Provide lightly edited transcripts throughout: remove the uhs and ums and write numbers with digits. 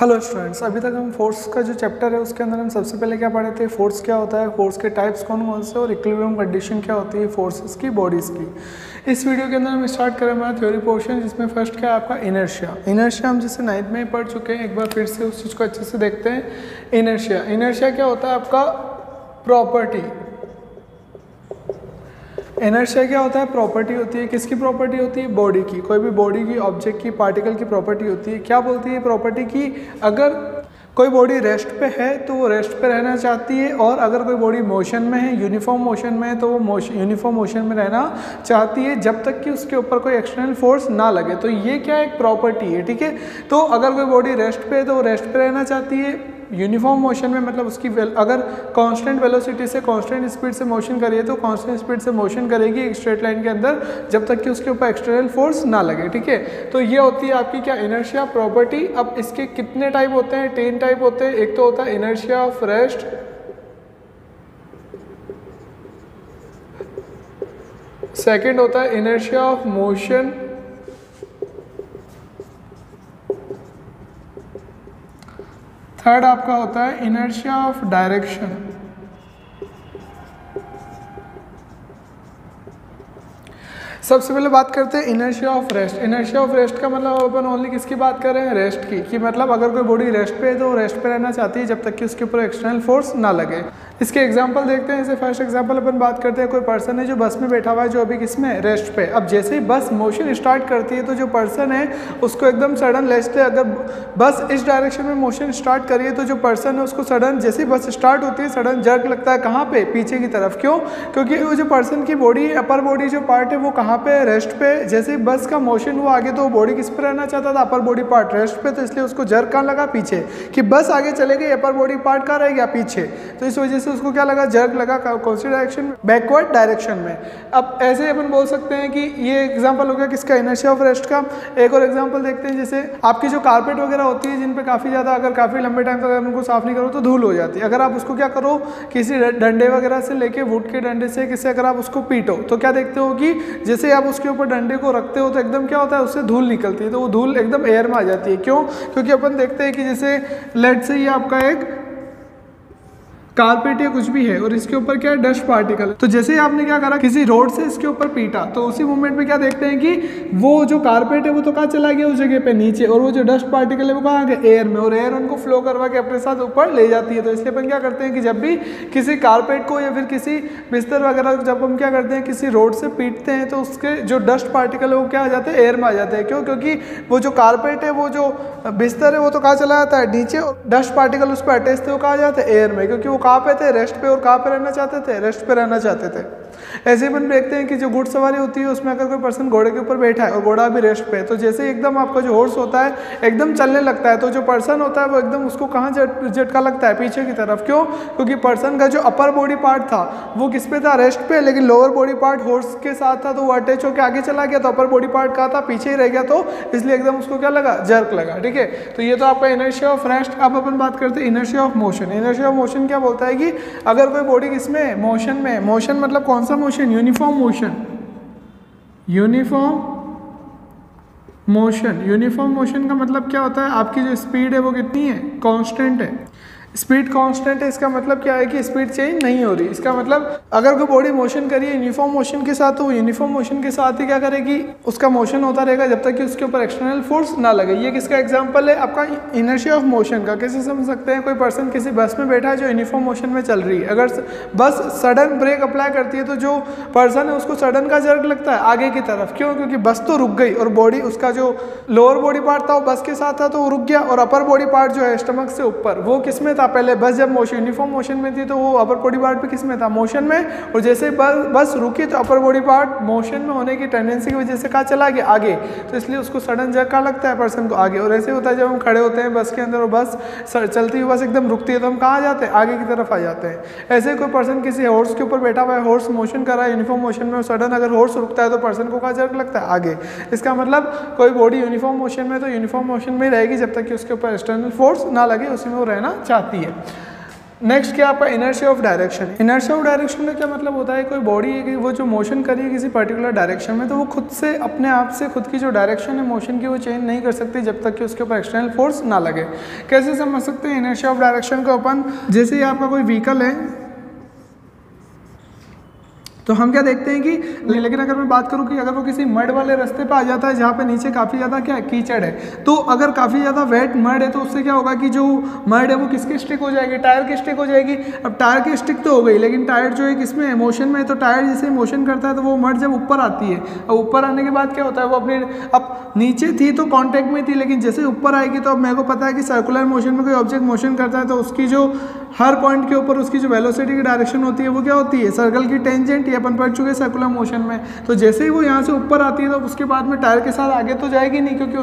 Hello students, अभी तक हम फोर्स का जो चैप्टर है उसके अंदर हम सबसे पहले क्या पढ़े थे, फोर्स क्या होता है, फोर्स के टाइप्स कौन कौन से और इक्विलिब्रियम कंडीशन क्या होती है फोर्सेस की, बॉडीज़ की। इस वीडियो के अंदर हम स्टार्ट करें हमारा थ्योरी पोर्शन, जिसमें फर्स्ट क्या है आपका इनर्शिया। इनर्शिया हम जैसे 9th में ही पढ़ चुके हैं, एक बार फिर से उस चीज़ को अच्छे से देखते हैं। इनर्शिया क्या होता है आपका प्रॉपर्टी। इनर्शिया क्या होता है, प्रॉपर्टी होती है। किसकी प्रॉपर्टी होती है, बॉडी की। कोई भी बॉडी की, ऑब्जेक्ट की, पार्टिकल की प्रॉपर्टी होती है। क्या बोलती है प्रॉपर्टी की, अगर कोई बॉडी रेस्ट पे है तो वो रेस्ट पे रहना चाहती है, और अगर कोई बॉडी मोशन में है, यूनिफॉर्म मोशन में है, तो वो यूनिफॉर्म मोशन में रहना चाहती है जब तक कि उसके ऊपर कोई एक्सटर्नल फोर्स ना लगे। तो ये क्या एक प्रॉपर्टी है, ठीक है। तो अगर कोई बॉडी रेस्ट पे है तो वो रेस्ट पे रहना चाहती है यूनिफॉर्म मोशन में, मतलब उसकी अगर कांस्टेंट वेलोसिटी से कांस्टेंट स्पीड से मोशन करिए तो कांस्टेंट स्पीड से मोशन करेगी एक स्ट्रेट लाइन के अंदर जब तक कि उसके ऊपर एक्सटर्नल फोर्स ना लगे, ठीक है। तो ये होती है आपकी क्या, इनर्शिया प्रॉपर्टी। अब इसके कितने टाइप होते हैं, 10 टाइप होते हैं। एक तो होता है इनर्शिया ऑफ रेस्ट, सेकेंड होता है इनर्शिया ऑफ मोशन, थर्ड आपका होता है इनर्शिया ऑफ डायरेक्शन, सबसे पहले बात करते हैं inertia of rest. Inertia of rest का मतलब अपन ओनली किसकी बात कर रहे हैं, रेस्ट की। कि मतलब अगर कोई बॉडी रेस्ट पे है तो रेस्ट पे रहना चाहती है जब तक कि उसके ऊपर एक्सटर्नल फोर्स ना लगे। इसके एग्जांपल देखते हैं। जैसे फर्स्ट एग्जांपल अपन बात करते हैं, कोई पर्सन है जो बस में बैठा हुआ है, जो अभी किसमें, रेस्ट पे। अब जैसे ही बस मोशन स्टार्ट करती है तो जो पर्सन है उसको एकदम सडन लेस्ट है, अगर बस इस डायरेक्शन में मोशन स्टार्ट करिए तो जो पर्सन है उसको सडन, जैसे ही बस स्टार्ट होती है सडन जर्क लगता है। कहाँ पे, पीछे की तरफ। क्यों, क्योंकि वो जो पर्सन की बॉडी, अपर बॉडी जो पार्ट है वो कहाँ पे, रेस्ट पे। जैसे ही बस का मोशन हुआ आगे तो बॉडी किस पे रहना चाहता था, अपर बॉडी पार्ट रेस्ट पे, तो इसलिए उसको जर्क कहाँ लगा, पीछे। कि बस आगे चले गई, अपर बॉडी पार्ट कहाँ रह गया, पीछे। तो इस वजह से उसको क्या लगा, जर्क लगा कौन सी डायरेक्शन, बैकवर्ड डायरेक्शन में। अब ऐसे अपन बोल सकते हैं कि ये एग्जांपल हो गया किसका, इनर्शिया ऑफ रेस्ट का। एक और एग्जांपल देखते हैं। जैसे आपकी जो कारपेट वगैरह होती है जिन पे काफ़ी ज़्यादा, अगर काफ़ी लंबे टाइम तक अगर उनको साफ नहीं करो तो धूल हो जाती है। अगर आप उसको क्या करो, किसी डंडे वगैरह से लेके, वुड के डंडे से किसी अगर आप उसको पीटो तो क्या देखते हो कि जैसे आप उसके ऊपर डंडे को रखते हो तो एकदम क्या होता है, उससे धूल निकलती है। तो वो धूल एकदम एयर में आ जाती है। क्यों, क्योंकि अपन देखते हैं कि जैसे लेट से ये आपका एक कारपेट या कुछ भी है और इसके ऊपर क्या है, डस्ट पार्टिकल। तो जैसे ही आपने क्या करा, किसी रोड से इसके ऊपर पीटा, तो उसी मोमेंट में क्या देखते हैं कि वो जो कारपेट है वो तो कहाँ चला गया, उस जगह पे नीचे, और वो जो डस्ट पार्टिकल है वो कहाँ गया, एयर में। और एयर उनको फ्लो करवा के अपने साथ ऊपर ले जाती है। तो इसलिए अपन क्या करते हैं कि जब भी किसी कारपेट को या फिर किसी बिस्तर वगैरह जब हम क्या करते हैं, किसी रोड से पीटते हैं तो उसके जो डस्ट पार्टिकल है वो क्या आ जाते हैं, एयर में आ जाते हैं। क्यों, क्योंकि वो जो कारपेट है, वो जो बिस्तर है वो तो कहाँ चला जाता है, नीचे, और डस्ट पार्टिकल उस पर अटैच थे वो कहाँ जाते हैं, एयर में। क्योंकि वो कहाँ पे थे, रेस्ट पे। और कहाँ पे रहना चाहते थे, रेस्ट पे रहना चाहते थे। ऐसे ही अपन देखते हैं कि जो घुड़ सवारी होती है उसमें अगर कोई पर्सन घोड़े के ऊपर बैठा है और घोड़ा भी रेस्ट पे है, तो जैसे एकदम आपका जो हॉर्स होता है एकदम चलने लगता है तो जो पर्सन होता है वो एकदम उसको कहाँ झटका लगता है, पीछे की तरफ। क्यों, क्योंकि पर्सन का जो अपर बॉडी पार्ट था वो किस पे था, रेस्ट पे, लेकिन लोअर बॉडी पार्ट हॉर्स के साथ था तो वो अटैच होकर आगे चला गया, तो अपर बॉडी पार्ट कहाँ था, पीछे ही रह गया। तो इसलिए एकदम उसको क्या लगा, जर्क लगा, ठीक है। तो ये तो आपका इनर्शिया ऑफ रेस्ट। अब अपन बात करते हैं inertia of motion. Inertia of motion क्या बोलता है कि अगर कोई बॉडी किसमें, मोशन में। मोशन मतलब कौन सा motion, uniform motion. Uniform motion, uniform motion का मतलब क्या होता है, आपकी जो स्पीड है वो कितनी है, कांस्टेंट है। स्पीड कांस्टेंट है, इसका मतलब क्या है कि स्पीड चेंज नहीं हो रही। इसका मतलब अगर कोई बॉडी मोशन करिए यूनिफॉर्म मोशन के साथ, तो वो यूनिफॉर्म मोशन के साथ ही क्या करेगी, उसका मोशन होता रहेगा जब तक कि उसके ऊपर एक्सटर्नल फोर्स ना लगे। ये किसका एग्जांपल है, आपका इनर्शिया ऑफ मोशन का। कैसे समझ सकते हैं, कोई पर्सन किसी बस में बैठा है जो यूनिफॉर्म मोशन में चल रही है, अगर बस सडन ब्रेक अप्लाई करती है तो जो पर्सन है उसको सडन का जर्क लगता है आगे की तरफ। क्यों, क्योंकि बस तो रुक गई और बॉडी, उसका जो लोअर बॉडी पार्ट था वो बस के साथ था तो वो रुक गया, और अपर बॉडी पार्ट जो है स्टमक से ऊपर वो किस में था, पहले बस जब मोशन यूनिफॉर्म मोशन में थी तो वो अपर बॉडी पार्ट भी किस में था, मोशन में। और जैसे बस रुकी तो अपर बॉडी पार्ट मोशन में होने की टेंडेंसी की वजह से कहाँ चला गया, आगे। तो इसलिए उसको सडन जर्क कहाँ लगता है, पर्सन को आगे। और ऐसे होता है जब हम खड़े होते हैं बस के अंदर और बस चलती हुई बस एकदम रुकती है तो हम कहाँ जाते हैं, आगे की तरफ आ जाते हैं। ऐसे कोई पर्सन किसी हॉर्स के ऊपर बैठा हुआ है, हॉर्स मोशन कर रहा है यूनिफॉर्म मोशन में, और सडन अगर हॉर्स रुकता है तो पर्सन को कहाँ जर्क लगता है, आगे। इसका मतलब कोई बॉडी यूनिफॉर्म मोशन में तो यूनिफॉर्म मोशन में रहेगी जब तक कि उसके ऊपर एक्सटर्नल फोर्स ना लगे, उसी में वो रहना चाहती है। नेक्स्ट क्या आपका inertia of direction. Inertia of direction का क्या मतलब होता है, कोई बॉडी है कि वो जो मोशन कर रही है किसी पर्टिकुलर डायरेक्शन में, तो वो खुद से अपने आप से खुद की जो डायरेक्शन है मोशन की वो चेंज नहीं कर सकती जब तक कि उसके ऊपर एक्सटर्नल फोर्स ना लगे। कैसे समझ सकते हैं इनर्शिया ऑफ डायरेक्शन को अपन, जैसे ही आपका कोई व्हीकल है तो हम क्या देखते हैं कि, लेकिन अगर मैं बात करूं कि अगर वो किसी मड वाले रास्ते पे आ जाता है जहाँ पे नीचे काफ़ी ज़्यादा क्या कीचड़ है, तो अगर काफ़ी ज़्यादा वेट मड है तो उससे क्या होगा कि जो मड है वो किसकी स्टिक हो जाएगी, टायर की स्टिक हो जाएगी। अब टायर की स्टिक तो हो गई, लेकिन टायर जो है किसमें है, मोशन में है। तो टायर जैसे मोशन करता है तो वो मड जब ऊपर आती है, अब ऊपर आने के बाद क्या होता है, वो अपने अब नीचे थी तो कॉन्टैक्ट में थी, लेकिन जैसे ऊपर आएगी तो अब मेरे को पता है कि सर्कुलर मोशन में कोई ऑब्जेक्ट मोशन करता है तो उसकी जो हर पॉइंट के ऊपर उसकी जो वेलोसिटी की डायरेक्शन होती है वो क्या होती है, सर्कल की टेंजेंट। ये अपन पढ़ चुके हैं सर्कुलर मोशन में। तो जैसे ही वो यहाँ से ऊपर आती है तो उसके बाद में टायर के साथ आगे तो जाएगी नहीं, क्योंकि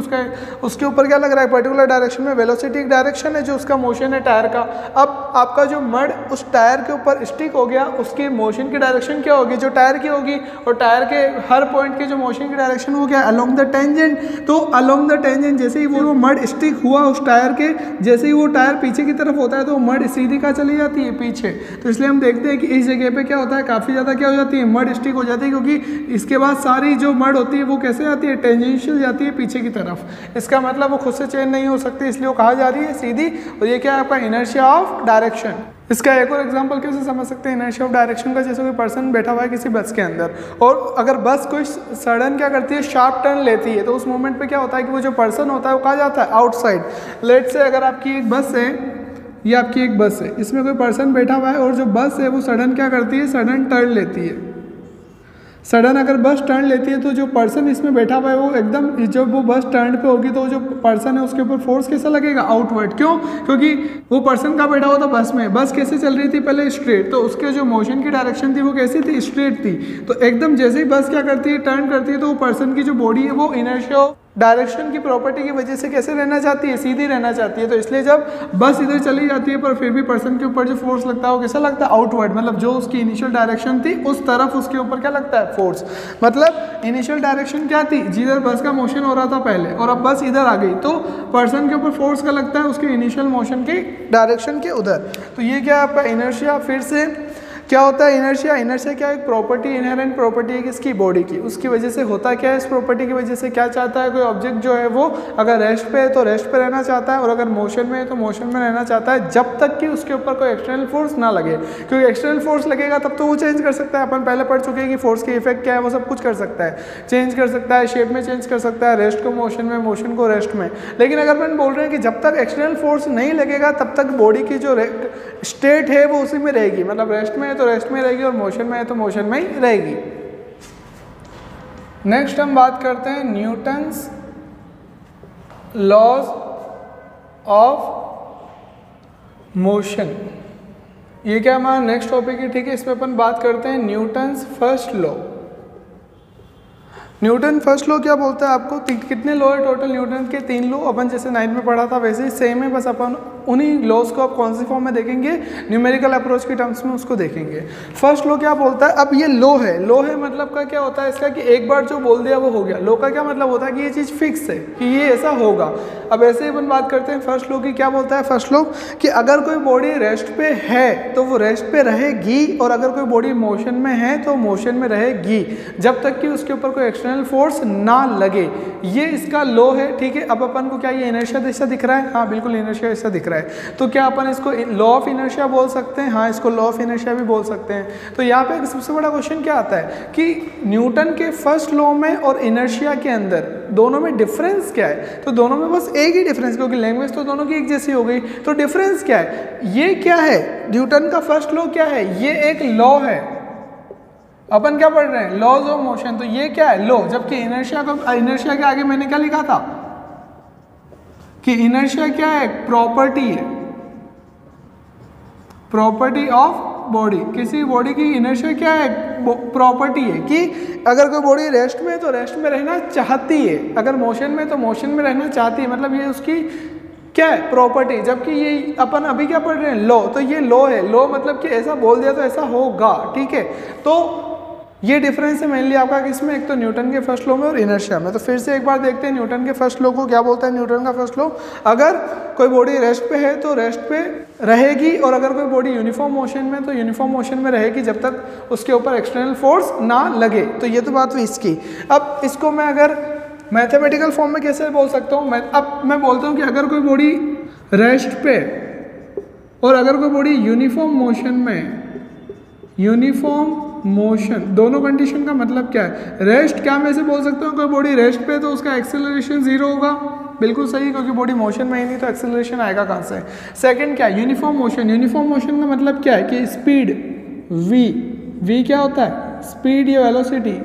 उसके ऊपर क्या लग रहा है, पर्टिकुलर डायरेक्शन में वेलोसिटी की डायरेक्शन है जो उसका मोशन है टायर का। अब आपका जो मड उस टायर के ऊपर स्टिक हो गया, उसकी मोशन की डायरेक्शन क्या होगी, जो टायर की होगी, और टायर के हर पॉइंट की जो मोशन की डायरेक्शन वो क्या है, अलोंग द टेंजेंट। तो अलोंग द टेंजेंट जैसे ही वो मड स्टिक हुआ उस टायर के, जैसे ही वो टायर पीछे की तरफ होता है तो मड सीधी का चली जाती है पीछे। तो इसलिए हम देखते हैं कि इस जगह पे क्या होता है, काफ़ी ज़्यादा क्या हो जाती है, मड स्टिक हो जाती है, क्योंकि इसके बाद सारी जो मड होती है वो कैसे जाती है, टेंजेंशियल जाती है पीछे की तरफ। इसका मतलब वो खुद से चेंज नहीं हो सकती, इसलिए वो कहा जा रही है सीधी। और ये क्या है आपका इनर्शिया ऑफ डायरेक्शन। इसका एक और एग्जांपल कैसे समझ सकते हैं इनर्शिया ऑफ डायरेक्शन का, जैसे कोई पर्सन बैठा हुआ है किसी बस के अंदर, और अगर बस कोई सडन क्या करती है, शार्प टर्न लेती है, तो उस मोमेंट पे क्या होता है कि वो जो पर्सन होता है वो कहाँ जाता है, आउटसाइड। लेट से अगर आपकी एक बस है, ये आपकी एक बस है, इसमें कोई पर्सन बैठा हुआ है और जो बस है वो सडन क्या करती है, सडन टर्न लेती है। सडन अगर बस टर्न लेती है तो जो पर्सन इसमें बैठा हुआ है वो एकदम, जब वो बस टर्न पे होगी तो जो पर्सन है उसके ऊपर फोर्स कैसा लगेगा, आउटवर्ड। क्यों, क्योंकि वो पर्सन का बैठा हुआ था बस में, बस कैसे चल रही थी पहले, स्ट्रेट, तो उसके जो मोशन की डायरेक्शन थी वो कैसी थी, स्ट्रेट थी। तो एकदम जैसे ही बस क्या करती है, टर्न करती है, तो वो पर्सन की जो बॉडी है वो इनर्शिया डायरेक्शन की प्रॉपर्टी की वजह से कैसे रहना चाहती है, सीधी रहना चाहती है। तो इसलिए जब बस इधर चली जाती है पर फिर भी पर्सन के ऊपर जो फोर्स लगता है वो कैसा लगता है, आउटवर्ड। मतलब जो उसकी इनिशियल डायरेक्शन थी उस तरफ उसके ऊपर क्या लगता है, फोर्स। मतलब इनिशियल डायरेक्शन क्या थी, जिधर बस का मोशन हो रहा था पहले, और अब बस इधर आ गई, तो पर्सन के ऊपर फोर्स का लगता है उसके इनिशियल मोशन की डायरेक्शन के उधर। तो ये क्या आपका इनर्शिया। फिर से क्या होता है इनर्शिया, इनर्शिया क्या एक प्रॉपर्टी, इनहेरेंट प्रॉपर्टी है किसकी, बॉडी की। उसकी वजह से होता क्या है, इस प्रॉपर्टी की वजह से क्या चाहता है, कोई ऑब्जेक्ट जो है वो अगर रेस्ट पे है तो रेस्ट पे रहना चाहता है, और अगर मोशन में है तो मोशन में रहना चाहता है, जब तक कि उसके ऊपर कोई एक्सटर्नल फोर्स ना लगे। क्योंकि एक्सटर्नल फोर्स लगेगा तब तो वो चेंज कर सकता है। अपन पहले पढ़ चुके हैं कि फोर्स के इफेक्ट क्या है, वो सब कुछ कर सकता है, चेंज कर सकता है, शेप में चेंज कर सकता है, रेस्ट को मोशन में, मोशन को रेस्ट में। लेकिन अगर अपन बोल रहे हैं कि जब तक एक्सटर्नल फोर्स नहीं लगेगा तब तक बॉडी की जो स्टेट है वो उसी में रहेगी। मतलब रेस्ट में है तो रेस्ट में रहेगी, और मोशन में है तो मोशन में ही रहेगी। नेक्स्ट हम बात करते हैं न्यूटन्स लॉज ऑफ मोशन। ये क्या हमारा नेक्स्ट टॉपिक है, ठीक है। इसमें अपन बात करते हैं Newton's first law. Newton first law क्या बोलता है आपको, कितने लॉ है टोटल न्यूटन के, 3 लॉ। अपन जैसे 9 में पढ़ा था वैसे ही सेम है, बस अपन उन्हीं लॉज को आप कौन सी फॉर्म में देखेंगे, न्यूमेरिकल अप्रोच की टर्म्स में उसको देखेंगे। फर्स्ट लॉ क्या बोलता है, अब ये लॉ है, लॉ है मतलब का क्या होता है इसका, कि एक बार जो बोल दिया वो हो गया। लॉ का क्या मतलब होता है कि ये चीज़ फिक्स है कि ये ऐसा होगा। अब ऐसे ही अपन बात करते हैं फर्स्ट लॉ की। क्या बोलता है फर्स्ट लॉ, कि अगर कोई बॉडी रेस्ट पे है तो वो रेस्ट पे रहेगी, और अगर कोई बॉडी मोशन में है तो मोशन में रहेगी, जब तक कि उसके ऊपर कोई एक्सटर्नल फोर्स ना लगे। ये इसका लॉ है, ठीक है। अब अपन को क्या ये इनर्शिया जैसा दिख रहा है, हाँ बिल्कुल इनर्शिया जैसा दिख रहा है। तो क्या अपन इसको लॉ ऑफ इनर्शिया बोल सकते हैं, हाँ इसको लॉ ऑफ इनर्शिया भी बोल सकते हैं। तो यहाँ पे सबसे बड़ा क्वेश्चन क्या आता है कि न्यूटन के फर्स्ट लॉ में और इनर्शिया के अंदर दोनों में डिफरेंस क्या है। तो दोनों में बस एक ही डिफरेंस, क्योंकि लैंग्वेज तो दोनों की एक जैसी हो गई, तो डिफरेंस क्या है, ये क्या है, न्यूटन का फर्स्ट लॉ क्या है, ये एक लॉ है। अपन क्या पढ़ रहे हैं, लॉज ऑफ मोशन। तो ये क्या है, लॉ। जबकि इनर्शिया के आगे मैंने क्या लिखा था कि इनर्शिया क्या है, प्रॉपर्टी है, प्रॉपर्टी ऑफ बॉडी। किसी बॉडी की इनर्शिया क्या है, प्रॉपर्टी है कि अगर कोई बॉडी रेस्ट में है तो रेस्ट में रहना चाहती है, अगर मोशन में तो मोशन में रहना चाहती है। मतलब ये उसकी क्या है, प्रॉपर्टी। जबकि ये अपन अभी क्या पढ़ रहे हैं, लॉ। तो ये लॉ है, लॉ मतलब कि ऐसा बोल दिया तो ऐसा होगा, ठीक है। तो ये डिफरेंस है मेनली आपका किसमें, एक तो न्यूटन के फर्स्ट लॉ में और इनर्शिया में। तो फिर से एक बार देखते हैं न्यूटन के फर्स्ट लॉ को। क्या बोलता है न्यूटन का फर्स्ट लॉ, अगर कोई बॉडी रेस्ट पे है तो रेस्ट पे रहेगी, और अगर कोई बॉडी यूनिफॉर्म मोशन में तो यूनिफॉर्म मोशन में रहेगी जब तक उसके ऊपर एक्सटर्नल फोर्स ना लगे। तो ये तो बात हुई इसकी। अब इसको मैं अगर मैथमेटिकल फॉर्म में कैसे बोल सकता हूँ, अब मैं बोलता हूँ कि अगर कोई बॉडी रेस्ट पे और अगर कोई बॉडी यूनिफॉर्म मोशन में, यूनिफॉर्म मोशन, दोनों कंडीशन का मतलब क्या है, रेस्ट, क्या मैं ऐसे बोल सकता हूँ कोई बॉडी रेस्ट पे तो उसका एक्सेलरेशन जीरो होगा, बिल्कुल सही, क्योंकि बॉडी मोशन में ही नहीं तो एक्सेलरेशन आएगा कहाँ से। सेकंड क्या है, यूनिफॉर्म मोशन। यूनिफॉर्म मोशन का मतलब क्या है कि स्पीड v क्या होता है, स्पीड या वेलोसिटी।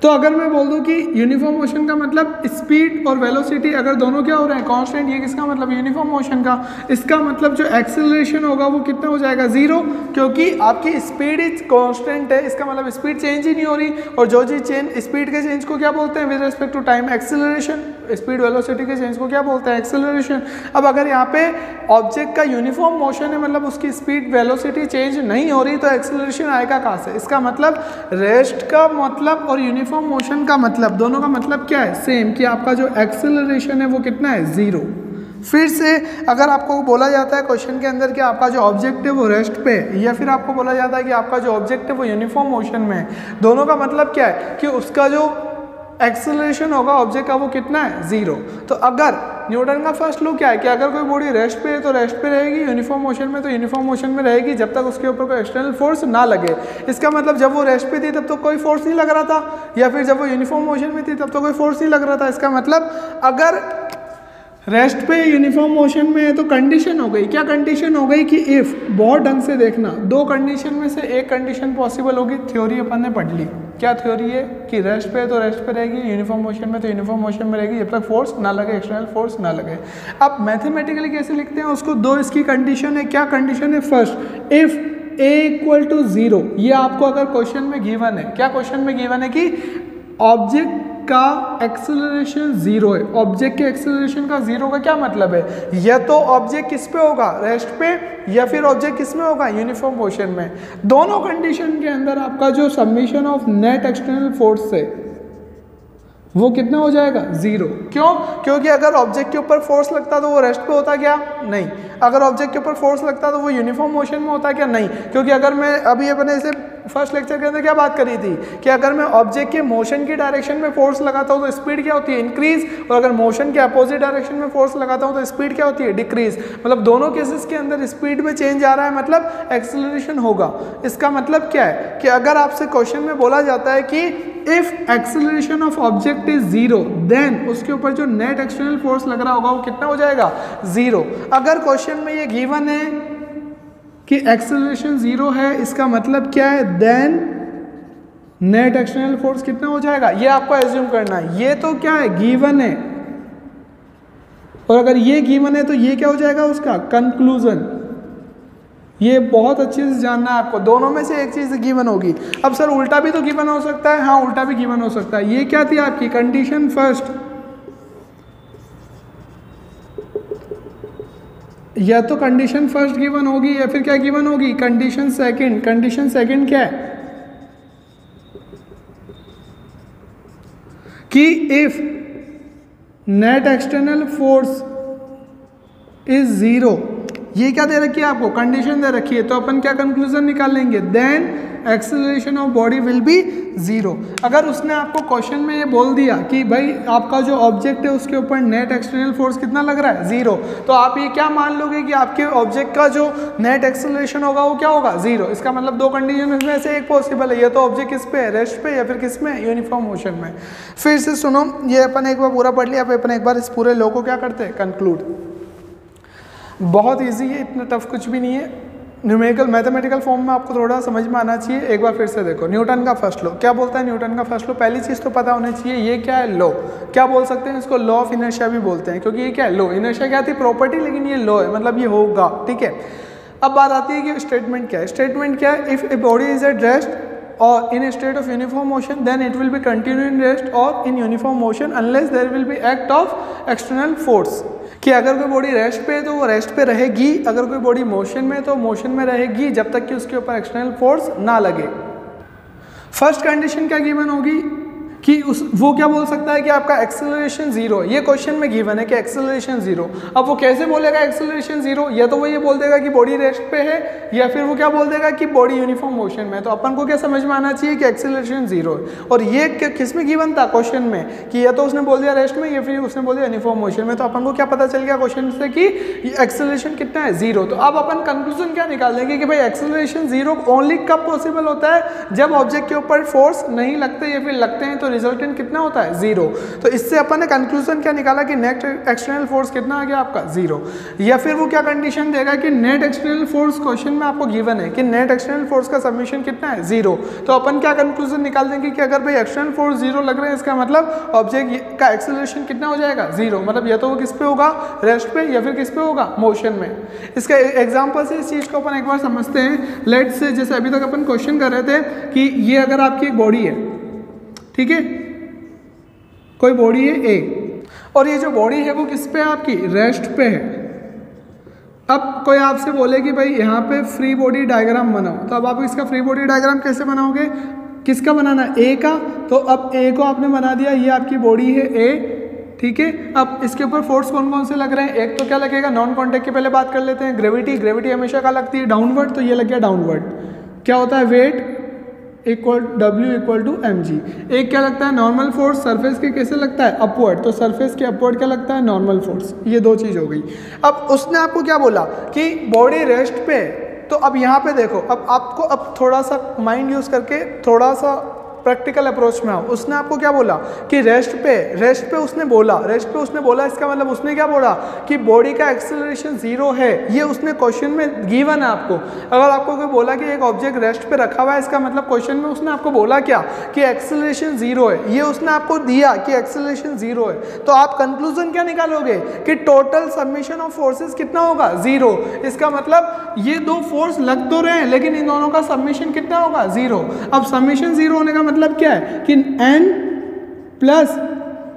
तो अगर मैं बोल दूं कि यूनिफॉर्म मोशन का मतलब स्पीड और वेलोसिटी अगर दोनों क्या हो रहे हैं, कांस्टेंट, ये किसका मतलब, यूनिफॉर्म मोशन का, इसका मतलब जो एक्सेलरेशन होगा वो कितना हो जाएगा, जीरो, क्योंकि आपकी स्पीड इज कांस्टेंट है, इसका मतलब स्पीड चेंज ही नहीं हो रही, और जो चीज चेंज, स्पीड के चेंज को क्या बोलते हैं with respect to time, acceleration. Speed velocity के चेंज को क्या बोलते हैं, एक्सेलरेशन। अब अगर यहाँ पे ऑब्जेक्ट का यूनिफॉर्म मोशन है, मतलब उसकी स्पीड वेलोसिटी चेंज नहीं हो रही, तो एक्सेलरेशन आएगा कहाँ से। इसका मतलब रेस्ट का मतलब और यूनिफॉर्म मोशन का मतलब, दोनों का मतलब क्या है, सेम, कि आपका जो एक्सेलरेशन है वो कितना है, जीरो। फिर से अगर आपको बोला जाता है क्वेश्चन के अंदर कि आपका जो ऑब्जेक्ट है वो रेस्ट पे, या फिर आपको बोला जाता है कि आपका जो ऑब्जेक्ट है वो यूनिफॉर्म मोशन में है, दोनों का मतलब क्या है कि उसका जो एक्सेलरेशन होगा ऑब्जेक्ट का वो कितना है, जीरो। तो अगर न्यूटन का फर्स्ट लॉ क्या है कि अगर कोई बॉडी रेस्ट पे है तो रेस्ट पे रहेगी, यूनिफॉर्म मोशन में तो यूनिफॉर्म मोशन में रहेगी जब तक उसके ऊपर कोई एक्सटर्नल फोर्स ना लगे। इसका मतलब जब वो रेस्ट पे थी तब तो कोई फोर्स नहीं लग रहा था, या फिर जब वो यूनिफॉर्म मोशन में थी तब तो कोई फोर्स नहीं लग रहा था। इसका मतलब अगर रेस्ट पे यूनिफॉर्म मोशन में है तो कंडीशन हो गई, क्या कंडीशन हो गई कि इफ, बहुत ढंग से देखना, दो कंडीशन में से एक कंडीशन पॉसिबल होगी, थ्योरी अपन ने पढ़ ली। क्या थ्योरी है कि रेस्ट पे है तो रेस्ट पे रहेगी, यूनिफॉर्म मोशन में तो यूनिफॉर्म मोशन में रहेगी जब तक फोर्स ना लगे, एक्सटर्नल फोर्स ना लगे। अब मैथमेटिकली कैसे लिखते हैं उसको, दो इसकी कंडीशन है। क्या कंडीशन है, first if a equal to zero, ये आपको अगर क्वेश्चन में गिवन है, क्या क्वेश्चन में गिवन है कि ऑब्जेक्ट का एक्सेलरेशन जीरो है। ऑब्जेक्ट के एक्सेलरेशन का जीरो का क्या मतलब है, या तो ऑब्जेक्ट किस पे होगा, रेस्ट पे, या फिर ऑब्जेक्ट किस में होगा, यूनिफॉर्म मोशन में। दोनों कंडीशन के अंदर आपका जो summation of net external force है वो कितना हो जाएगा, जीरो। क्यों, क्योंकि अगर ऑब्जेक्ट के ऊपर फोर्स लगता तो वो रेस्ट पे होता क्या, नहीं। अगर ऑब्जेक्ट के ऊपर फोर्स लगता तो वो यूनिफॉर्म मोशन में होता क्या, नहीं। क्योंकि अगर मैं अभी अपने से फर्स्ट लेक्चर के अंदर क्या बात करी थी कि अगर मैं ऑब्जेक्ट के मोशन की डायरेक्शन में फोर्स लगाता हूँ तो स्पीड क्या होती है, इंक्रीज, और अगर मोशन के अपोजिट डायरेक्शन में फोर्स लगाता हूँ तो स्पीड क्या होती है, डिक्रीज। मतलब दोनों केसेस के अंदर स्पीड में चेंज आ रहा है, मतलब एक्सेलरेशन होगा। इसका मतलब क्या है कि अगर आपसे क्वेश्चन में बोला जाता है कि if acceleration of object is zero, then उसके ऊपर जो नेट एक्सटर्नल फोर्स लग रहा होगा वो कितना हो जाएगा, जीरो। अगर क्वेश्चन में ये गिवन है कि एक्सेलरेशन जीरो है, इसका मतलब क्या है, देन नेट एक्सटर्नल फोर्स कितना हो जाएगा, ये आपको एज्यूम करना है। ये तो क्या है, गिवन है, और अगर ये गिवन है तो ये क्या हो जाएगा उसका कंक्लूजन। ये बहुत अच्छे से जानना है आपको, दोनों में से एक चीज गिवन होगी। अब सर उल्टा भी तो गिवन हो सकता है, हाँ उल्टा भी गिवन हो सकता है। ये क्या थी आपकी कंडीशन फर्स्ट, या तो कंडीशन फर्स्ट गिवन होगी या फिर क्या गिवन होगी, कंडीशन सेकंड। कंडीशन सेकंड क्या है कि if net external force is zero, ये क्या दे रखी है आपको, कंडीशन दे रखी है, तो अपन क्या कंक्लूजन निकाल लेंगे, then acceleration of body will be zero. अगर उसने आपको क्वेश्चन में ये बोल दिया कि भाई आपका जो ऑब्जेक्ट है उसके ऊपर नेट एक्सटर्नल फोर्स कितना लग रहा है, जीरो, तो आप ये क्या मान लोगे कि आपके ऑब्जेक्ट का जो नेट एक्सेलरेशन होगा वो क्या होगा, जीरो। इसका मतलब दो कंडीशन में से एक पॉसिबल है, ये तो ऑब्जेक्ट किस पे है, रेस्ट पे, या फिर किस में, यूनिफॉर्म मोशन में। फिर से सुनो, ये अपन एक बार पूरा पढ़ लिया, अपन एक बार इस पूरे लॉ को क्या करते हैं, कंक्लूड। बहुत इजी है, इतना टफ कुछ भी नहीं है। न्यूमेरिकल मैथमेटिकल फॉर्म में आपको थोड़ा समझ में आना चाहिए। एक बार फिर से देखो, न्यूटन का फर्स्ट लॉ क्या बोलता है, न्यूटन का फर्स्ट लॉ, पहली चीज़ तो पता होनी चाहिए ये क्या है, लॉ। क्या बोल सकते हैं इसको, लॉ ऑफ इनर्शिया भी बोलते हैं, क्योंकि ये क्या है, लॉ। इनर्शिया क्या थी, प्रॉपर्टी, लेकिन ये लॉ है, मतलब ये होगा, ठीक है। अब बात आती है कि स्टेटमेंट क्या है। स्टेटमेंट क्या है, if a body is at rest or in a state of uniform motion, then it will be continue in rest or in uniform motion unless there will be act of external force. कि अगर कोई body rest पे है तो वो rest पे रहेगी, अगर कोई बॉडी मोशन में तो मोशन में रहेगी जब तक कि उसके ऊपर एक्सटर्नल फोर्स ना लगे। फर्स्ट कंडीशन क्या गिवन होगी कि वो क्या बोल सकता है कि आपका एक्सेलरेशन जीरो, ये क्वेश्चन में गिवन है कि एक्सेलरेशन जीरो। अब वो कैसे बोलेगा एक्सेलरेशन जीरो, या तो वो ये बोल देगा कि बॉडी रेस्ट पे है, या फिर वो क्या बोल देगा कि बॉडी यूनिफॉर्म मोशन में है। तो अपन को क्या समझ में आना चाहिए कि एक्सेलरेशन जीरो है। और ये किस में गिवन था क्वेश्चन में कि या तो उसने बोल दिया रेस्ट में या फिर उसने बोल दिया यूनिफॉर्म मोशन में। तो अपन को क्या पता चल गया क्वेश्चन से कि एक्सेलरेशन कितना है, जीरो। तो अब अपन कंक्लूजन क्या निकाल देंगे कि भाई एक्सेलरेशन जीरो ओनली कब पॉसिबल होता है, जब ऑब्जेक्ट के ऊपर फोर्स नहीं लगते या फिर लगते हैं तो रिजल्टेंट कितना होता है, जीरो। तो इससे अपन ने कंक्लूजन क्या निकाला कि नेट एक्सटर्नल फोर्स कितना आ गया आपका, जीरो। या फिर वो क्या कंडीशन देगा कि नेट एक्सटर्नल फोर्स क्वेश्चन में आपको गिवन है कि नेट एक्सटर्नल फोर्स का सबमिशन कितना है, जीरो। तो अपन क्या कंक्लूजन निकाल देंगे कि अगर भाई एक्सटर्नल फोर्स जीरो लग रहे हैं, इसका मतलब ऑब्जेक्ट का एक्सेलरेशन कितना हो जाएगा, जीरो। मतलब या तो वो किस पे होगा, रेस्ट पे, या फिर किस पे होगा, मोशन में। इसका एग्जांपल से इस चीज को अपन एक बार समझते हैं। लेट्स से जैसे अभी तक अपन क्वेश्चन कर रहे थे कि ये अगर आपकी एक बॉडी है, ठीक है, कोई बॉडी है ए, और ये जो बॉडी है वो किस पे है आपकी, रेस्ट पे है। अब कोई आपसे बोले कि भाई यहाँ पे फ्री बॉडी डायग्राम बनाओ, तो अब आप इसका फ्री बॉडी डायग्राम कैसे बनाओगे, किसका बनाना, ए का। तो अब ए को आपने बना दिया, ये आपकी बॉडी है ए, ठीक है। अब इसके ऊपर फोर्स कौन कौन से लग रहे हैं, एक तो क्या लगेगा, नॉन कॉन्टैक्ट की पहले बात कर लेते हैं, ग्रेविटी। ग्रेविटी हमेशा क्या लगती है, डाउनवर्ड, तो ये लग गया डाउनवर्ड। क्या होता है, weight equal W equal to mg। एक क्या लगता है, नॉर्मल फोर्स, सरफेस के कैसे लगता है, अपवर्ड, तो सरफेस के अपवर्ड क्या लगता है, नॉर्मल फोर्स। ये दो चीज़ हो गई। अब उसने आपको क्या बोला कि बॉडी रेस्ट पे, तो अब यहाँ पे देखो, अब आपको अब थोड़ा सा माइंड यूज करके थोड़ा सा प्रैक्टिकल अप्रोच में आओ। उसने आपको क्या बोला कि रेस्ट पे उसने बोला, इसका मतलब उसने क्या बोला कि बॉडी का एक्सेलरेशन जीरो है। ये उसने क्वेश्चन में गिवन है आपको। अगर आपको कोई बोला कि एक ऑब्जेक्ट रेस्ट पे रखा हुआ है, इसका मतलब क्वेश्चन में उसने आपको बोला क्या कि एक्सेलरेशन जीरो है, ये उसने आपको दिया कि एक्सेलरेशन जीरो है। तो आप कंक्लूजन क्या निकालोगे कि टोटल सबमिशन ऑफ फोर्सेस कितना होगा, जीरो। इसका मतलब ये दो फोर्स लग तो रहे हैं लेकिन इन दोनों का सबमिशन कितना होगा, जीरो। अब सबमिशन जीरो होने का मतलब क्या है कि n प्लस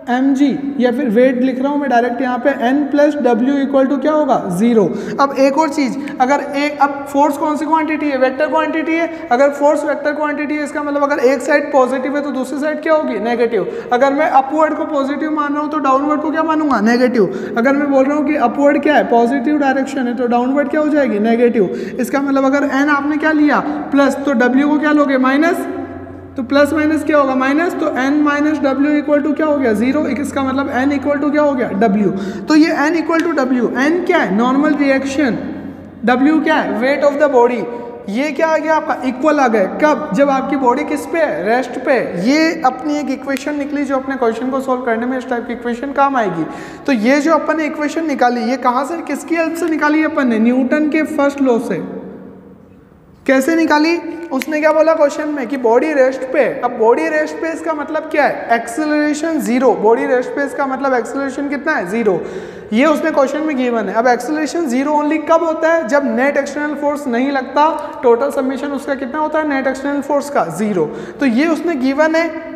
mg, या फिर वेट लिख रहा हूं मैं डायरेक्ट यहाँ पे, n plus w equal to क्या होगा, जीरो। अब एक और चीज, अगर एक, अब फोर्स कौन सी क्वांटिटी है, वेक्टर क्वांटिटी है। अगर फोर्स वेक्टर क्वांटिटी है, इसका मतलब अगर एक साइड पॉजिटिव है तो दूसरी साइड क्या होगी, नेगेटिव। अगर मैं अपवर्ड को पॉजिटिव मान रहा हूँ तो डाउनवर्ड को क्या मानूंगा, नेगेटिव। अगर मैं बोल रहा हूँ कि अपवर्ड क्या है, पॉजिटिव डायरेक्शन है, तो डाउनवर्ड क्या हो जाएगी, नेगेटिव। इसका मतलब अगर n आपने क्या लिया प्लस, तो w को क्या लोगे, माइनस, तो प्लस माइनस क्या होगा, माइनस, तो n minus W equal to क्या हो गया, जीरो। इसका मतलब n इक्वल टू क्या हो गया, w। तो ये n equal to w, n क्या है, नॉर्मल रिएक्शन, w क्या है, वेट ऑफ द बॉडी। ये क्या आ गया आपका, इक्वल आ गया। कब, जब आपकी बॉडी किस पे है, रेस्ट पे। ये अपनी एक इक्वेशन निकली जो अपने क्वेश्चन को सोल्व करने में इस टाइप की इक्वेशन काम आएगी। तो ये जो अपन ने इक्वेशन निकाली, ये कहाँ से, किसकी हेल्प से निकाली अपन ने, न्यूटन के फर्स्ट लॉ से। कैसे निकाली, उसने क्या बोला क्वेश्चन में कि बॉडी रेस्ट पे। अब बॉडी रेस्ट पे इसका मतलब क्या है, एक्सेलरेशन जीरो। बॉडी रेस्ट पे इसका मतलब एक्सेलरेशन कितना है, जीरो। ये उसने क्वेश्चन में गिवन है। अब एक्सेलरेशन जीरो ओनली कब होता है, जब नेट एक्सटर्नल फोर्स नहीं लगता। टोटल सबमिशन उसका कितना होता है, नेट एक्सटर्नल फोर्स का, जीरो। तो ये उसने गिवन है,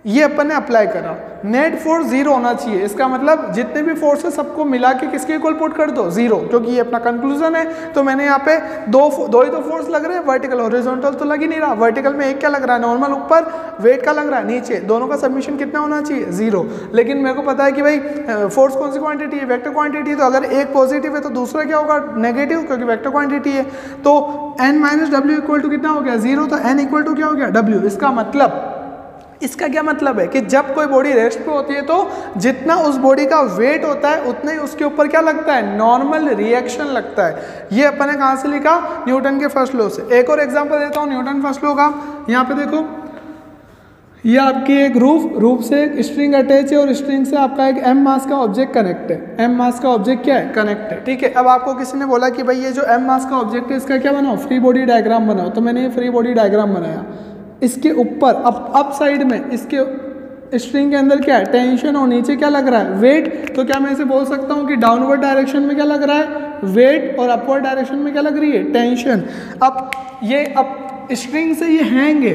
ये अपन ने अप्लाई करा। नेट फोर्स जीरो होना चाहिए, इसका मतलब जितने भी फोर्स है सबको मिला के किसके इक्वल पुट कर दो, जीरो, क्योंकि ये अपना कंक्लूजन है। तो मैंने यहाँ पे दो ही तो फोर्स लग रहे हैं, वर्टिकल, हॉरिजॉन्टल तो लग ही नहीं रहा। वर्टिकल में एक क्या लग रहा है, नॉर्मल ऊपर, वेट का लग रहा है नीचे। दोनों का सबमिशन कितना होना चाहिए, जीरो। लेकिन मेरे को पता है कि भाई फोर्स कौन सी क्वांटिटी है, वेक्टर क्वांटिटी है। तो अगर एक पॉजिटिव है तो दूसरा क्या होगा, नेगेटिव, क्योंकि वेक्टर क्वांटिटी है। तो n minus W equal to कितना हो गया, जीरो। तो n इक्वल टू क्या हो गया, w। इसका क्या मतलब है कि जब कोई बॉडी रेस्ट पे होती है तो जितना उस बॉडी का वेट होता है उतना ही उसके ऊपर क्या लगता है, नॉर्मल रिएक्शन लगता है। ये अपन ने कहाँ से लिखा, न्यूटन के फर्स्ट लॉ से। एक और एग्जांपल देता हूँ न्यूटन फर्स्ट लॉ का। यहाँ पे देखो, ये आपकी एक रूफ से एक स्ट्रिंग अटैच है और स्ट्रिंग से आपका एक m मास का ऑब्जेक्ट कनेक्ट है। m मास का ऑब्जेक्ट क्या है, कनेक्ट है, ठीक है। अब आपको किसी ने बोला कि भाई ये जो m मास का ऑब्जेक्ट है इसका क्या बनाओ, फ्री बॉडी डायग्राम बनाओ। तो मैंने ये फ्री बॉडी डायग्राम बनाया। इसके ऊपर अप साइड में इसके स्ट्रिंग के अंदर क्या है, टेंशन, और नीचे क्या लग रहा है, वेट। तो क्या मैं इसे बोल सकता हूँ कि डाउनवर्ड डायरेक्शन में क्या लग रहा है, वेट, और अपवर्ड डायरेक्शन में क्या लग रही है, टेंशन। अब स्ट्रिंग से ये हैंग है,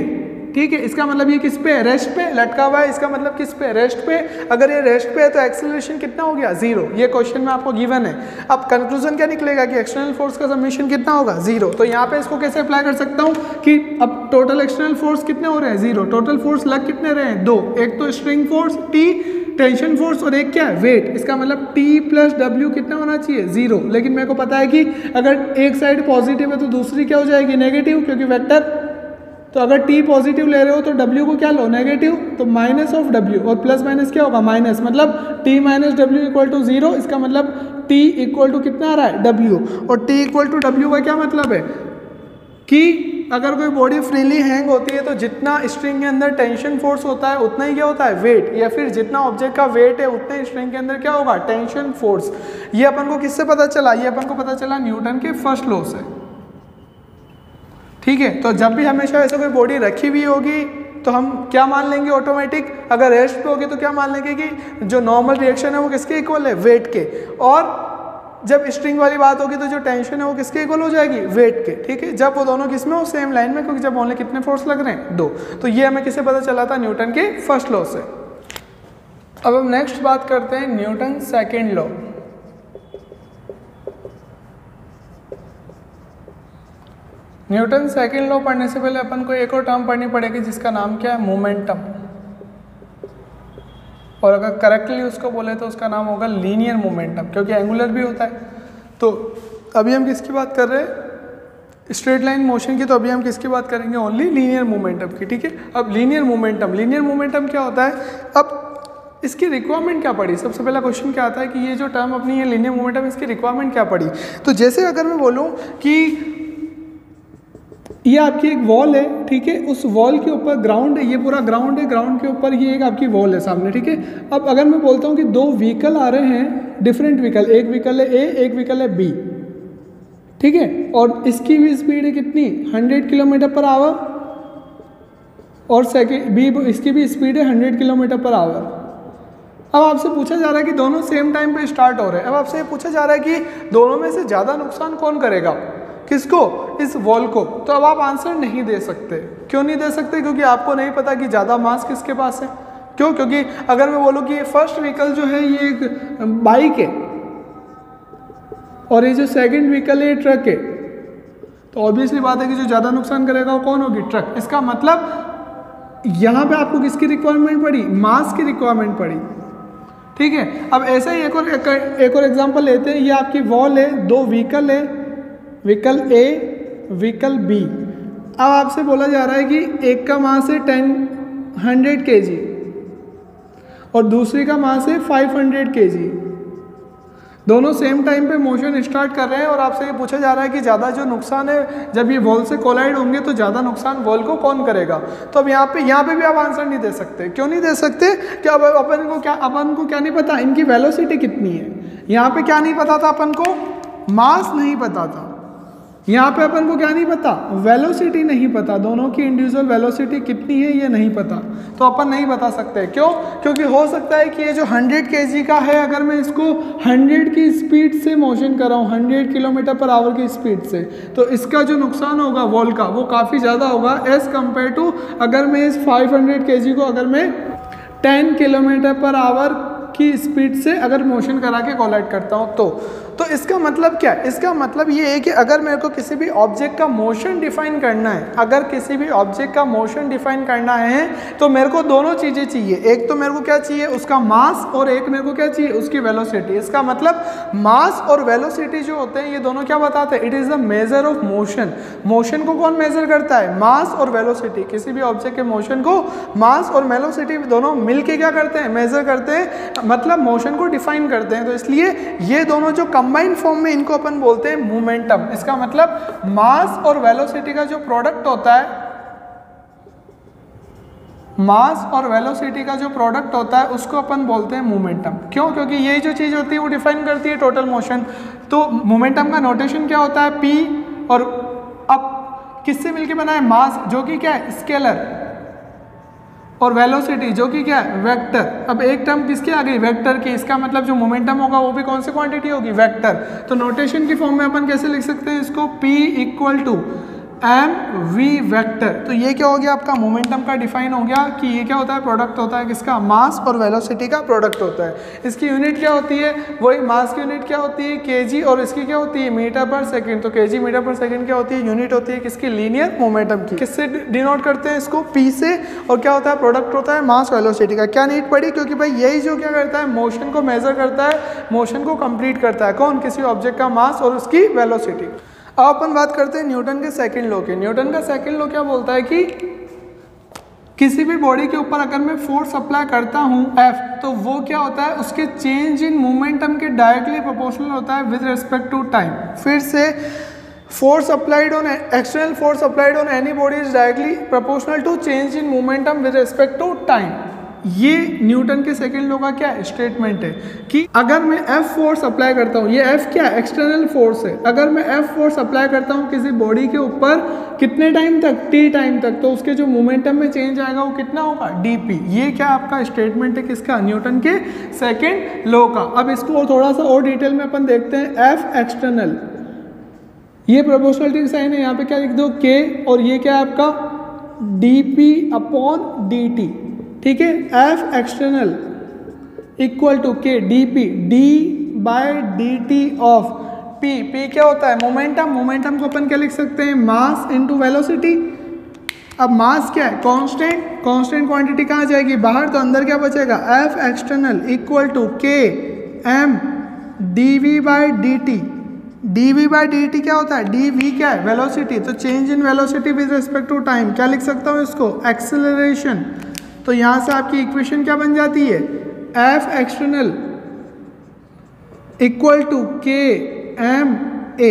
ठीक है। इसका मतलब ये किस पे है, रेस्ट पे लटका हुआ है, इसका मतलब किस पे, रेस्ट पे। अगर ये रेस्ट पे है तो एक्सेलरेशन कितना हो गया, 0। ये क्वेश्चन में आपको गिवन है। अब कंक्लूजन क्या निकलेगा कि एक्सटर्नल फोर्स का समेशन कितना होगा, 0। तो यहाँ पे इसको कैसे अप्लाई कर सकता हूँ कि अब टोटल एक्सटर्नल फोर्स कितने हो रहे हैं, 0। टोटल फोर्स लग कितने रहे हैं, 2। एक तो string force T, tension force, और एक क्या है, वेट। इसका मतलब T प्लस W कितना होना चाहिए, 0। लेकिन मेरे को पता है कि अगर एक साइड पॉजिटिव है तो दूसरी क्या हो जाएगी, नेगेटिव, क्योंकि वेक्टर। तो अगर T पॉजिटिव ले रहे हो तो W को क्या लो, नेगेटिव, तो माइनस ऑफ W, और प्लस माइनस क्या होगा, माइनस, मतलब T minus W equal to 0। इसका मतलब T इक्वल टू कितना आ रहा है, W, और T इक्वल टू W का क्या मतलब है कि अगर कोई बॉडी फ्रीली हैंग होती है तो जितना स्ट्रिंग के अंदर टेंशन फोर्स होता है उतना ही क्या होता है, वेट, या फिर जितना ऑब्जेक्ट का वेट है उतने स्ट्रिंग के अंदर क्या होगा, टेंशन फोर्स। ये अपन को किससे पता चला, ये अपन को पता चला न्यूटन के फर्स्ट लॉ से, ठीक है। तो जब भी हमेशा ऐसे कोई बॉडी रखी हुई होगी तो हम क्या मान लेंगे ऑटोमेटिक, अगर रेस्ट पे होगी तो क्या मान लेंगे कि जो नॉर्मल रिएक्शन है वो किसके इक्वल है, वेट के। और जब स्ट्रिंग वाली बात होगी तो जो टेंशन है वो किसके इक्वल हो जाएगी, वेट के, ठीक है। जब वो दोनों किसमें हो, सेम लाइन में, क्योंकि जब ओनली कितने फोर्स लग रहे हैं, 2। तो ये हमें किससे पता चला था, न्यूटन के फर्स्ट लॉ से। अब हम नेक्स्ट बात करते हैं Newton second law. Newton second law पढ़ने से पहले अपन को एक और टर्म पढ़नी पड़ेगी जिसका नाम क्या है, मोमेंटम, और अगर करेक्टली उसको बोले तो उसका नाम होगा लीनियर मोमेंटम, क्योंकि एंगुलर भी होता है। तो अभी हम किसकी बात कर रहे हैं, स्ट्रेट लाइन मोशन की। तो अभी हम किसकी बात करेंगे, ओनली लीनियर मोमेंटम की, ठीक है। अब लीनियर मोमेंटम क्या होता है, अब इसकी रिक्वायरमेंट क्या पड़ी। सबसे पहला क्वेश्चन क्या आता है कि ये जो टर्म अपनी है लीनियर मोमेंटम, इसकी रिक्वायरमेंट क्या पड़ी। तो जैसे अगर मैं बोलूँ कि ये आपकी एक वॉल है, ठीक है, उस वॉल के ऊपर ग्राउंड है, ये पूरा ग्राउंड है, ग्राउंड के ऊपर ये एक आपकी वॉल है सामने, ठीक है। अब अगर मैं बोलता हूँ कि 2 व्हीकल आ रहे हैं, डिफरेंट व्हीकल, एक व्हीकल है A, एक व्हीकल है B, ठीक है, और इसकी भी स्पीड है कितनी, 100 किलोमीटर पर आवर, और सेकेंड B इसकी भी स्पीड है 100 किलोमीटर पर आवर। अब आपसे पूछा जा रहा है कि दोनों सेम टाइम पे स्टार्ट हो रहे हैं। अब आपसे पूछा जा रहा है कि दोनों में से ज़्यादा नुकसान कौन करेगा, किसको, इस वॉल को। तो अब आप आंसर नहीं दे सकते। क्यों नहीं दे सकते, क्योंकि आपको नहीं पता कि ज़्यादा मास किसके पास है। क्यों, क्योंकि अगर मैं बोलूँ कि ये फर्स्ट व्हीकल जो है ये एक बाइक है और ये जो सेकंड व्हीकल है ये ट्रक है, तो ऑब्वियसली बात है कि जो ज़्यादा नुकसान करेगा वो कौन होगी, ट्रक। इसका मतलब यहाँ पे आपको किसकी रिक्वायरमेंट पड़ी, मास की रिक्वायरमेंट पड़ी, ठीक है। अब ऐसा ही एक और एग्जाम्पल लेते हैं। ये आपकी वॉल है, 2 व्हीकल है, व्हीकल A, व्हीकल B। अब आपसे बोला जा रहा है कि एक का मास है 100 kg और दूसरी का मास है 500 kg। दोनों सेम टाइम पे मोशन स्टार्ट कर रहे हैं और आपसे ये पूछा जा रहा है कि ज़्यादा जो नुकसान है, जब ये वॉल से कोलाइड होंगे तो ज़्यादा नुकसान वॉल को कौन करेगा। तो अब यहाँ पे भी आप आंसर नहीं दे सकते। क्यों नहीं दे सकते, कि अब अपन को क्या नहीं पता, इनकी वेलोसिटी कितनी है। यहाँ पे क्या नहीं पता था अपन को, मास नहीं पता था। यहाँ पे अपन को क्या नहीं पता, वेलोसिटी नहीं पता, दोनों की इंडिविजुअल वेलोसिटी कितनी है ये नहीं पता। तो अपन नहीं बता सकते। क्यों, क्योंकि हो सकता है कि ये जो 100 kg का है, अगर मैं इसको 100 की स्पीड से मोशन कर रहा हूँ, 100 किलोमीटर पर आवर की स्पीड से, तो इसका जो नुकसान होगा वॉल का वो काफ़ी ज़्यादा होगा एज़ कम्पेयर टू अगर मैं इस 500 kg को अगर मैं 10 किलोमीटर पर आवर की स्पीड से अगर मोशन करा के कोलाइड करता हूँ। तो इसका मतलब क्या है, इसका मतलब ये है कि अगर मेरे को किसी भी ऑब्जेक्ट का मोशन डिफाइन करना है, अगर किसी भी ऑब्जेक्ट का मोशन डिफाइन करना है तो मेरे को दोनों चीज़ें चाहिए। एक तो मेरे को क्या चाहिए, उसका मास, और एक मेरे को क्या चाहिए, उसकी वेलोसिटी। इसका मतलब मास और वेलोसिटी जो होते हैं ये दोनों क्या बताते हैं, it is the measure of motion. Motion को कौन मेजर करता है, मास और वेलोसिटी। किसी भी ऑब्जेक्ट के मोशन को मास और वेलोसिटी दोनों मिलके क्या करते हैं, मेजर करते हैं, मतलब मोशन को डिफाइन करते हैं। तो इसलिए ये दोनों जो कंबाइंड फॉर्म में इनको अपन बोलते हैं मोमेंटम। इसका मतलब मास और वेलोसिटी का जो प्रोडक्ट होता है, मास और वेलोसिटी का जो प्रोडक्ट होता है उसको अपन बोलते हैं मोमेंटम। क्यों, क्योंकि यही जो चीज़ होती है वो डिफाइन करती है टोटल मोशन। तो मोमेंटम का नोटेशन क्या होता है, P, और अब किससे मिलके बना है, मास जो कि क्या है, स्केलर, और वेलोसिटी जो कि क्या है, वेक्टर। अब एक टर्म किसकी आ गई, वेक्टर की। इसका मतलब जो मोमेंटम होगा वो भी कौन सी क्वांटिटी होगी, वेक्टर। तो नोटेशन की फॉर्म में अपन कैसे लिख सकते हैं इसको, P equal to M V vector. तो ये क्या हो गया आपका मोमेंटम का डिफाइन हो गया कि ये क्या होता है, प्रोडक्ट होता है किसका, मास और वेलोसिटी का प्रोडक्ट होता है। इसकी यूनिट क्या होती है, वही मास की यूनिट क्या होती है केजी, और इसकी क्या होती है मीटर पर सेकंड। तो केजी मीटर पर सेकंड क्या होती है, यूनिट होती है किसकी, लीनियर मोमेंटम की। किससे डिनोट करते हैं इसको, पी से, और क्या होता है प्रोडक्ट होता है मास वेलोसिटी का। क्या नीड पड़ी, क्योंकि भाई यही जो क्या करता है मोशन को मेजर करता है, मोशन को कंप्लीट करता है, कौन, किसी ऑब्जेक्ट का मास और उसकी वेलोसिटी। अब अपन बात करते हैं न्यूटन के सेकंड लॉ की। न्यूटन का सेकंड लॉ क्या बोलता है कि किसी भी बॉडी के ऊपर अगर मैं फोर्स अप्लाई करता हूं F, तो वो क्या होता है उसके चेंज इन मोमेंटम के डायरेक्टली प्रोपोर्शनल होता है विद रिस्पेक्ट टू टाइम। फिर से force applied on external force applied on any body is directly proportional to change in momentum with respect to time। ये न्यूटन के सेकंड लॉ का क्या statement है कि अगर मैं F फोर्स अप्लाई करता हूँ, ये F क्या है, एक्सटर्नल फोर्स है। अगर मैं F फोर्स अप्लाई करता हूँ किसी बॉडी के ऊपर कितने टाइम तक, t टाइम तक, तो उसके जो मोमेंटम में चेंज आएगा वो कितना होगा, dp। ये क्या आपका स्टेटमेंट है किसका, न्यूटन के सेकंड लॉ का। अब इसको थोड़ा सा और डिटेल में अपन देखते हैं। F एक्सटर्नल, ये प्रोपोर्शनलिटी साइन है, यहाँ पे क्या लिख दो k, और ये क्या है आपका dp अपॉन dt, ठीक है। F external equal to k dp d by dt of p। p क्या होता है मोमेंटम, मोमेंटम को अपन क्या लिख सकते हैं, मास इनटू वेलोसिटी। अब मास क्या है, कांस्टेंट, कांस्टेंट क्वांटिटी कहाँ जाएगी बाहर, तो अंदर क्या बचेगा, F external equal to k m dv by dt। dv by dt क्या होता है, dv क्या है वेलोसिटी, तो change in velocity with respect to time. क्या लिख सकता हूँ इसको, एक्सेलरेशन। तो यहाँ से आपकी इक्वेशन क्या बन जाती है, F external equal to k m a,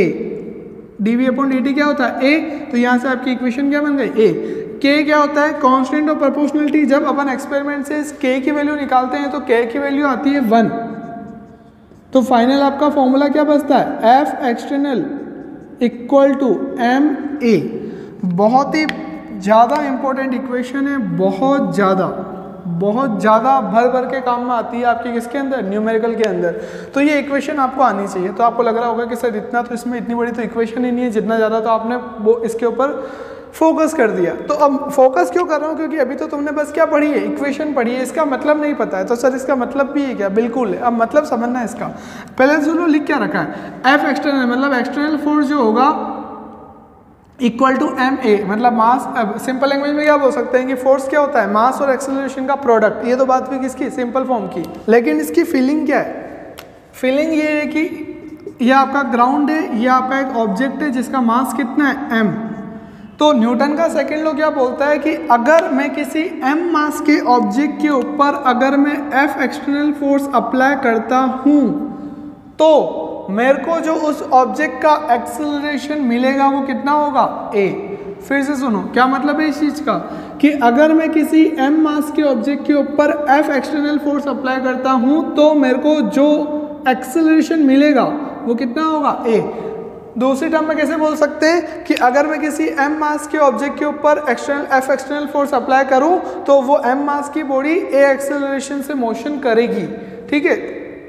dv upon dt क्या होता है a। तो यहाँ से आपकी इक्वेशन क्या बन गई, a। k क्या होता है कांस्टेंट ऑफ प्रोपोर्शनलिटी। जब अपन एक्सपेरिमेंट से इस k की वैल्यू निकालते हैं तो k की वैल्यू आती है 1। तो फाइनल आपका फॉर्मूला क्या बचता है, F external equal to M A. बहुत ही ज़्यादा इंपॉर्टेंट इक्वेशन है, बहुत ज़्यादा भर भर के काम में आती है आपके किसके अंदर, न्यूमेरिकल के अंदर। तो ये इक्वेशन आपको आनी चाहिए। तो आपको लग रहा होगा कि सर इतना तो इसमें इतनी बड़ी तो इक्वेशन ही नहीं है, जितना ज़्यादा तो आपने वो इसके ऊपर फोकस कर दिया। तो अब फोकस क्यों कर रहा हूँ, क्योंकि अभी तो तुमने बस क्या पढ़ी है, इक्वेशन पढ़ी है, इसका मतलब नहीं पता है। तो सर इसका मतलब भी है क्या, बिल्कुल है। अब मतलब समझना है इसका। पहले सुनो लिख क्या रखा है, F एक्सटर्नल मतलब एक्सटर्नल फोर्स जो होगा इक्वल टू एम ए, मतलब मास। अब सिंपल लैंग्वेज में क्या बोल सकते हैं कि फोर्स क्या होता है, मास और एक्सेलरेशन का प्रोडक्ट। ये तो बात हुई किसकी, सिंपल फॉर्म की। लेकिन इसकी फीलिंग क्या है, फीलिंग ये है कि ये आपका ग्राउंड है, ये आपका एक ऑब्जेक्ट है जिसका मास कितना है m। तो न्यूटन का सेकंड लॉ क्या बोलता है कि अगर मैं किसी m मास के ऑब्जेक्ट के ऊपर अगर मैं F एक्सटर्नल फोर्स अप्लाई करता हूं तो मेरे को जो उस ऑब्जेक्ट का एक्सेलरेशन मिलेगा वो कितना होगा, a। फिर से सुनो क्या मतलब है इस चीज का, कि अगर मैं किसी m मास के ऑब्जेक्ट के ऊपर F एक्सटर्नल फोर्स अप्लाई करता हूं तो मेरे को जो एक्सेलरेशन मिलेगा वो कितना होगा, a। दूसरी टर्म में कैसे बोल सकते हैं कि अगर मैं किसी m मास के ऑब्जेक्ट के ऊपर F एक्सटर्नल फोर्स अप्लाई करूं तो वो m मास की बॉडी a एक्सेलरेशन से मोशन करेगी। ठीक है,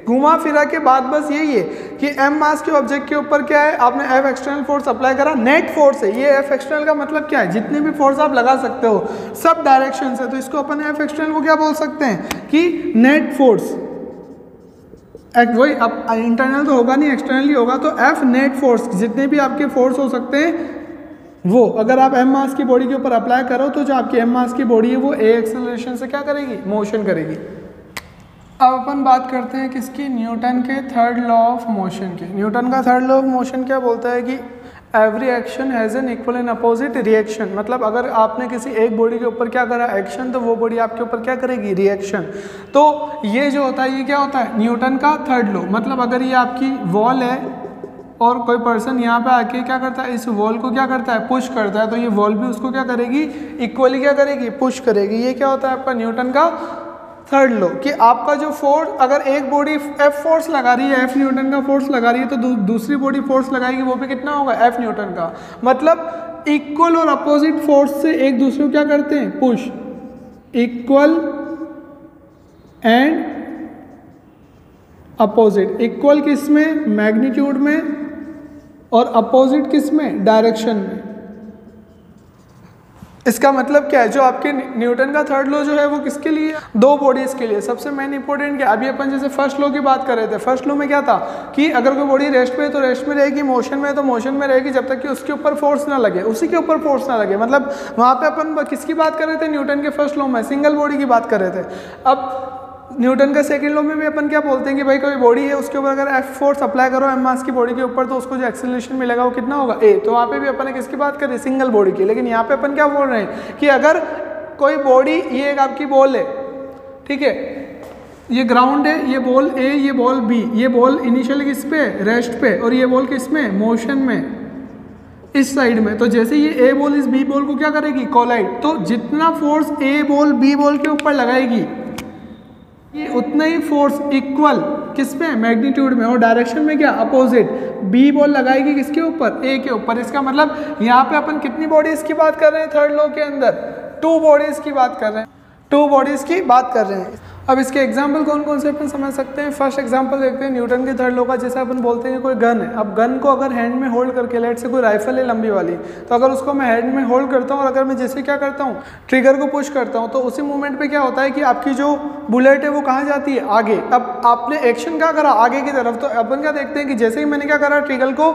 घुमा फिरा के बात बस यही है कि m मास के ऑब्जेक्ट के ऊपर क्या है, आपने F एक्सटर्नल फोर्स अप्लाई करा, नेट फोर्स है ये। F एक्सटर्नल का मतलब क्या है, जितने भी फोर्स आप लगा सकते हो सब डायरेक्शन से, तो इसको अपन F एक्सटर्नल को क्या बोल सकते हैं कि नेट फोर्स। वही अब इंटरनल तो होगा नहीं, एक्सटर्नली होगा, तो F नेट फोर्स, जितने भी आपके फोर्स हो सकते हैं वो अगर आप m मास की बॉडी के ऊपर अप्लाई करो तो जो आपकी m मास की बॉडी है वो a एक्सेलरेशन से क्या करेगी, मोशन करेगी। अब अपन बात करते हैं किसकी, न्यूटन के थर्ड लॉ ऑफ मोशन की। न्यूटन का थर्ड लॉ ऑफ मोशन क्या बोलता है कि every action has an equal and opposite reaction. मतलब अगर आपने किसी एक बॉडी के ऊपर क्या करा एक्शन, तो वो बॉडी आपके ऊपर क्या करेगी, रिएक्शन। तो ये जो होता है ये क्या होता है, न्यूटन का थर्ड लॉ। मतलब अगर ये आपकी वॉल है और कोई पर्सन यहाँ पे आके क्या करता है, इस वॉल को क्या करता है, पुश करता है, तो ये वॉल भी उसको क्या करेगी, इक्वली क्या करेगी, पुश करेगी। ये क्या होता है आपका न्यूटन का थर्ड लॉ, कि आपका जो फोर्स, अगर एक बॉडी F फोर्स लगा रही है, F न्यूटन का फोर्स लगा रही है, तो दूसरी बॉडी फोर्स लगाएगी, वो भी कितना होगा, F न्यूटन का। मतलब इक्वल और अपोजिट फोर्स से एक दूसरे को क्या करते हैं, push. Equal and opposite, equal किस में, मैग्नीट्यूड में, और अपोजिट किस में, डायरेक्शन में। इसका मतलब क्या है, जो आपके न्यूटन का थर्ड लॉ जो है वो किसके लिए, दो बॉडीज के लिए। सबसे मेन इंपॉर्टेंट क्या, अभी अपन जैसे फर्स्ट लॉ की बात कर रहे थे, फर्स्ट लॉ में क्या था कि अगर कोई बॉडी रेस्ट पे है तो रेस्ट में रहेगी, मोशन में है तो मोशन में रहेगी, जब तक कि उसके ऊपर फोर्स ना लगे, उसी के ऊपर फोर्स ना लगे। मतलब वहाँ पे अपन किसकी बात कर रहे थे, न्यूटन के फर्स्ट लॉ में सिंगल बॉडी की बात कर रहे थे। अब न्यूटन का सेकंड लॉ में भी अपन क्या बोलते हैं कि भाई कोई बॉडी है, उसके ऊपर अगर एफ फोर्स अप्लाई करो एम मास की बॉडी के ऊपर, तो उसको जो एक्सेलरेशन मिलेगा वो कितना होगा, ए। तो वहाँ पे भी अपन किसकी बात कर रहे हैं, सिंगल बॉडी की। लेकिन यहाँ पे अपन क्या बोल रहे हैं कि अगर कोई बॉडी, ये एक आपकी बॉल है, ठीक है, ये ग्राउंड है, ये बॉल ए, ये बॉल बी, ये बॉल इनिशियली किस पे, रेस्ट पे, और ये बॉल किस में, मोशन में, इस साइड में। तो जैसे ये ए बॉल इस बी बॉल को क्या करेगी, कोलाइड, तो जितना फोर्स ए बॉल बी बॉल के ऊपर लगाएगी, ये उतना ही फोर्स इक्वल किस में, मैग्नीट्यूड में, और डायरेक्शन में क्या, अपोजिट। बी बॉल लगाएगी किसके ऊपर, ए के ऊपर। इसका मतलब यहाँ पे अपन कितनी बॉडीज की बात कर रहे हैं थर्ड लॉ के अंदर, टू बॉडीज की बात कर रहे हैं, टू बॉडीज की बात कर रहे हैं। अब इसके एग्जाम्पल कौन कौन से अपन समझ सकते हैं। फर्स्ट एग्जाम्पल देखते हैं न्यूटन के थर्ड लॉ का। जैसे अपन बोलते हैं कोई गन है, अब गन को अगर हैंड में होल्ड करके, लेट से कोई राइफल है लंबी वाली, तो अगर उसको मैं हैंड में होल्ड करता हूँ और अगर मैं जैसे क्या करता हूँ, ट्रिगर को पुश करता हूँ, तो उसी मूवमेंट पे क्या होता है कि आपकी जो बुलेट है वो कहाँ जाती है, आगे। अब आपने एक्शन क्या करा, आगे की तरफ। तो अपन क्या देखते हैं कि जैसे ही मैंने क्या करा, ट्रिगर को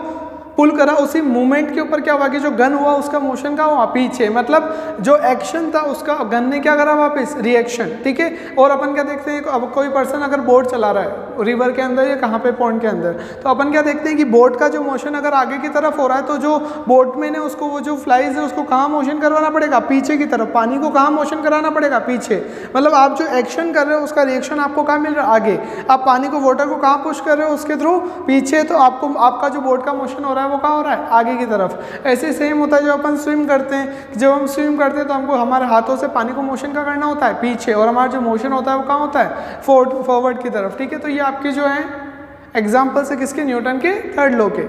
पुल करा, उसी मूवमेंट के ऊपर क्या हुआ कि जो गन हुआ उसका मोशन का हुआ पीछे, मतलब जो एक्शन था उसका गन ने क्या करा, वापस रिएक्शन, ठीक है। और अपन क्या देखते हैं, अब कोई पर्सन अगर बोट चला रहा है रिवर के अंदर या कहाँ पे पॉन्ड के अंदर, तो अपन क्या देखते हैं कि बोट का जो मोशन अगर आगे की तरफ हो रहा है, तो जो बोट में ने उसको, वो जो फ्लाइज है उसको कहाँ मोशन करवाना पड़ेगा, पीछे की तरफ। पानी को कहाँ मोशन कराना पड़ेगा, पीछे। मतलब आप जो एक्शन कर रहे हो उसका रिएक्शन आपको कहाँ मिल रहा है, आगे। आप पानी को, वाटर को कहाँ पुश कर रहे हो, उसके थ्रू, पीछे। तो आपको, आपका जो बोट का मोशन हो रहा है वो कहाँ हो रहा है, आगे की तरफ। ऐसे सेम होता है जब अपन स्विम करते हैं। जब हम स्विम करते हैं तो हमको हमारे हाथों से पानी को मोशन का करना होता है पीछे, और हमारा जो मोशन होता है वो कहाँ होता है, फॉरवर्ड की तरफ, ठीक है। तो ये आपके जो है एग्जाम्पल्स है किसके, न्यूटन के थर्ड लॉ के।